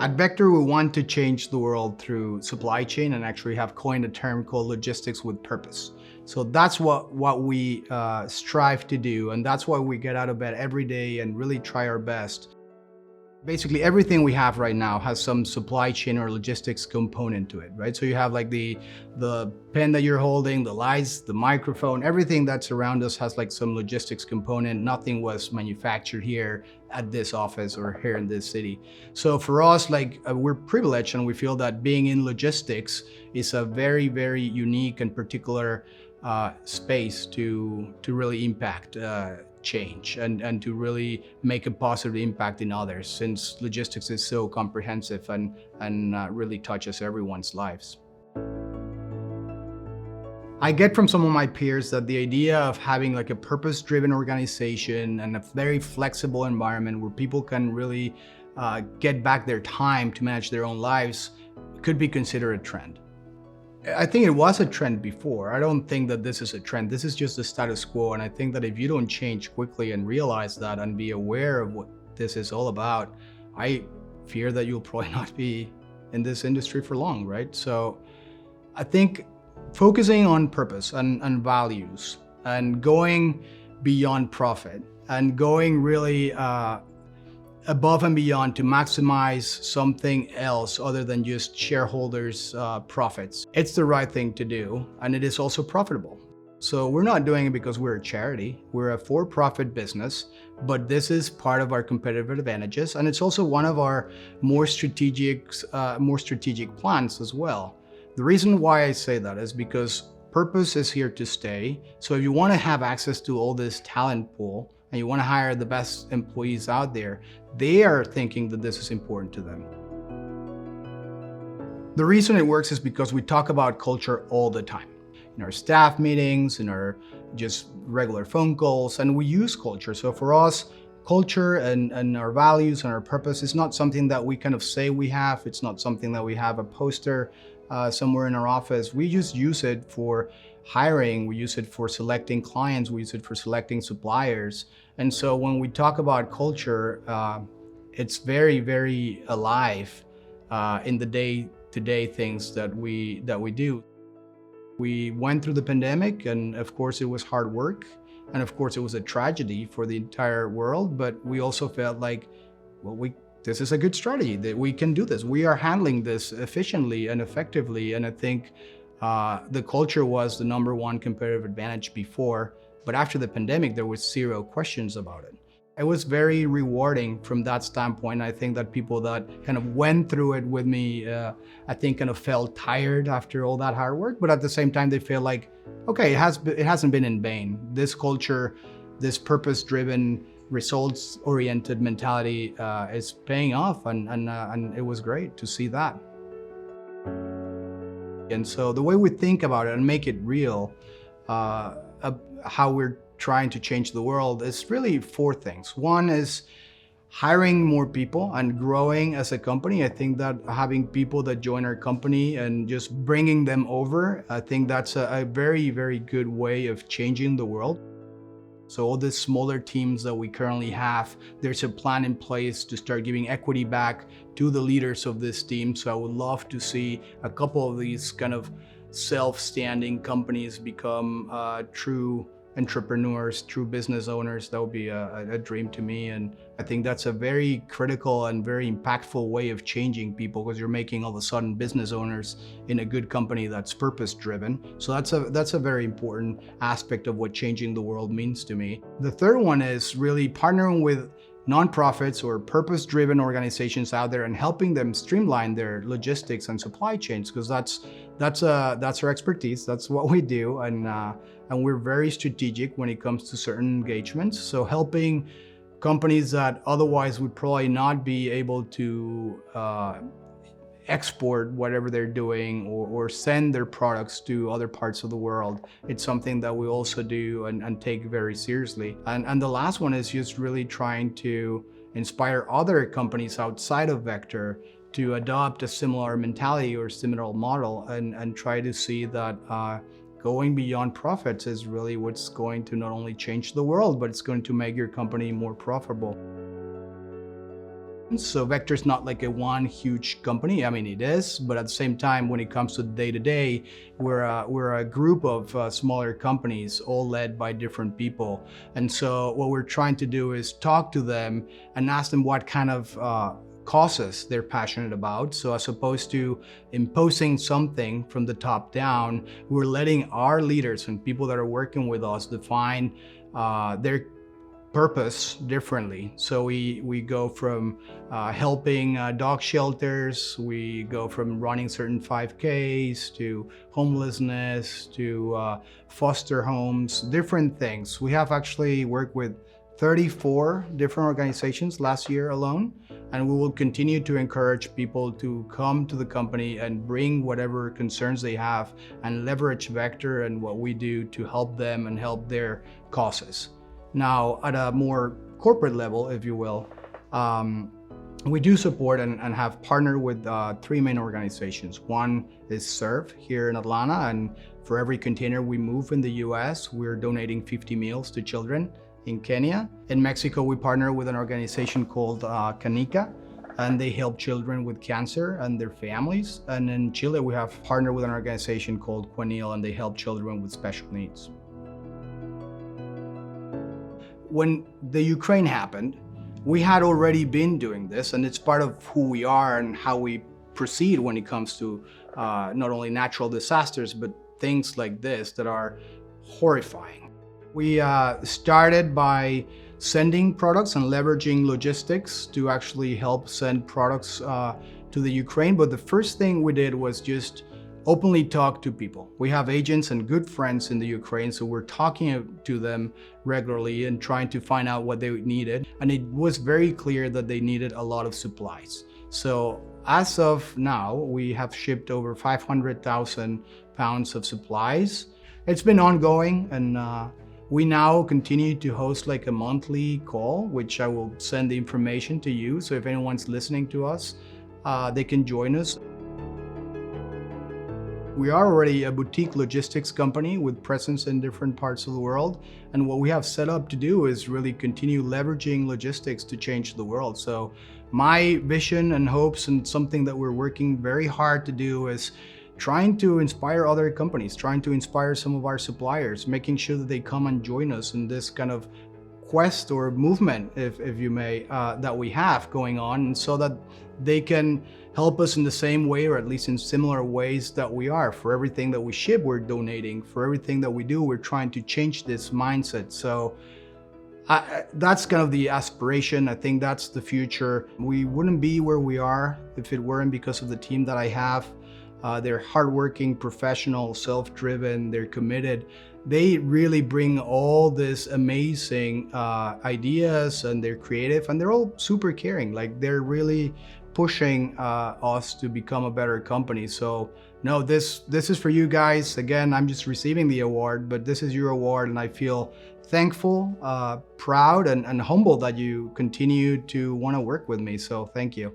At Vector, we want to change the world through supply chain and actually have coined a term called logistics with purpose. So that's what we strive to do, and that's why we get out of bed every day and really try our best. Basically, everything we have right now has some supply chain or logistics component to it, right? So you have like the pen that you're holding, the lights, the microphone, everything that's around us has like some logistics component. Nothing was manufactured here at this office or here in this city. So for us, like we're privileged, and we feel that being in logistics is a very, very unique and particular space to really impact change and to really make a positive impact in others, since logistics is so comprehensive and really touches everyone's lives. I get from some of my peers that the idea of having like a purpose-driven organization and a very flexible environment where people can really get back their time to manage their own lives could be considered a trend. I think it was a trend before. I don't think that this is a trend. This is just the status quo. And I think that if you don't change quickly and realize that and be aware of what this is all about, I fear that you'll probably not be in this industry for long, right? So I think focusing on purpose and values and going beyond profit and going really above and beyond to maximize something else other than just shareholders' profits. It's the right thing to do, and it is also profitable. So we're not doing it because we're a charity. We're a for-profit business, but this is part of our competitive advantages, and it's also one of our more strategic plans as well. The reason why I say that is because purpose is here to stay. So if you want to have access to all this talent pool, and you want to hire the best employees out there, they are thinking that this is important to them. The reason it works is because we talk about culture all the time. In our staff meetings, in our just regular phone calls, and we use culture. So for us, culture and our values and our purpose is not something that we kind of say we have. It's not something that we have a poster somewhere in our office. We just use it for hiring, we use it for selecting clients, we use it for selecting suppliers. And so when we talk about culture, it's very, very alive in the day-to-day things that we do. We went through the pandemic, and of course it was hard work, and of course it was a tragedy for the entire world, but we also felt like, well, this is a good strategy, that we can do this. We are handling this efficiently and effectively, and I think the culture was the #1 competitive advantage before, but after the pandemic, there was zero questions about it. It was very rewarding from that standpoint. I think that people that kind of went through it with me, I think kind of felt tired after all that hard work, but at the same time, they feel like, okay, it hasn't been in vain. This culture, this purpose-driven, results-oriented mentality is paying off, and it was great to see that. And so the way we think about it and make it real, how we're trying to change the world, is really 4 things. One is hiring more people and growing as a company. I think that having people that join our company and just bringing them over, I think that's a very, very good way of changing the world. So all the smaller teams that we currently have, there's a plan in place to start giving equity back to the leaders of this team. So I would love to see a couple of these kind of self-standing companies become true entrepreneurs, true business owners. That would be a dream to me. And I think that's a very critical and very impactful way of changing people, because you're making all of a sudden business owners in a good company that's purpose-driven. So that's a very important aspect of what changing the world means to me. The third one is really partnering with nonprofits or purpose-driven organizations out there and helping them streamline their logistics and supply chains, because that's our expertise. That's what we do, and we're very strategic when it comes to certain engagements. So helping companies that otherwise would probably not be able to export whatever they're doing or send their products to other parts of the world. It's something that we also do and take very seriously. And the last one is just really trying to inspire other companies outside of Vector to adopt a similar mentality or similar model and try to see that going beyond profits is really what's going to not only change the world, but it's going to make your company more profitable. So Vector is not like a one huge company. I mean, it is, but at the same time, when it comes to day to day, we're a group of smaller companies, all led by different people. And so what we're trying to do is talk to them and ask them what kind of causes they're passionate about. So as opposed to imposing something from the top down, we're letting our leaders and people that are working with us define their purpose differently. So we go from helping dog shelters, we go from running certain 5Ks to homelessness to foster homes, different things. We have actually worked with 34 different organizations last year alone, and we will continue to encourage people to come to the company and bring whatever concerns they have and leverage Vector and what we do to help them and help their causes. Now, at a more corporate level, if you will, we do support and have partnered with three main organizations. One is Serve here in Atlanta, and for every container we move in the US, we're donating 50 meals to children. In Kenya, in Mexico, we partner with an organization called Canica, and they help children with cancer and their families. And in Chile, we have partnered with an organization called Quenil, and they help children with special needs. When the Ukraine happened, we had already been doing this, and it's part of who we are and how we proceed when it comes to not only natural disasters, but things like this that are horrifying. We started by sending products and leveraging logistics to actually help send products to the Ukraine. But the first thing we did was just openly talk to people. We have agents and good friends in the Ukraine, so we're talking to them regularly and trying to find out what they needed. And it was very clear that they needed a lot of supplies. So as of now, we have shipped over 500,000 pounds of supplies. It's been ongoing, and we now continue to host like a monthly call, which I will send the information to you. So if anyone's listening to us, they can join us. We are already a boutique logistics company with presence in different parts of the world. And what we have set up to do is really continue leveraging logistics to change the world. So my vision and hopes, and something that we're working very hard to do, is trying to inspire other companies, trying to inspire some of our suppliers, making sure that they come and join us in this kind of quest or movement, if you may, that we have going on, so that they can help us in the same way, or at least in similar ways that we are. For everything that we ship, we're donating. For everything that we do, we're trying to change this mindset. So that's kind of the aspiration. I think that's the future. We wouldn't be where we are if it weren't because of the team that I have. They're hardworking, professional, self-driven, they're committed. They really bring all this amazing ideas, and they're creative, and they're all super caring. Like, they're really pushing us to become a better company. So no, this is for you guys. Again, I'm just receiving the award, but this is your award, and I feel thankful, proud, and humble that you continue to want to work with me. So thank you.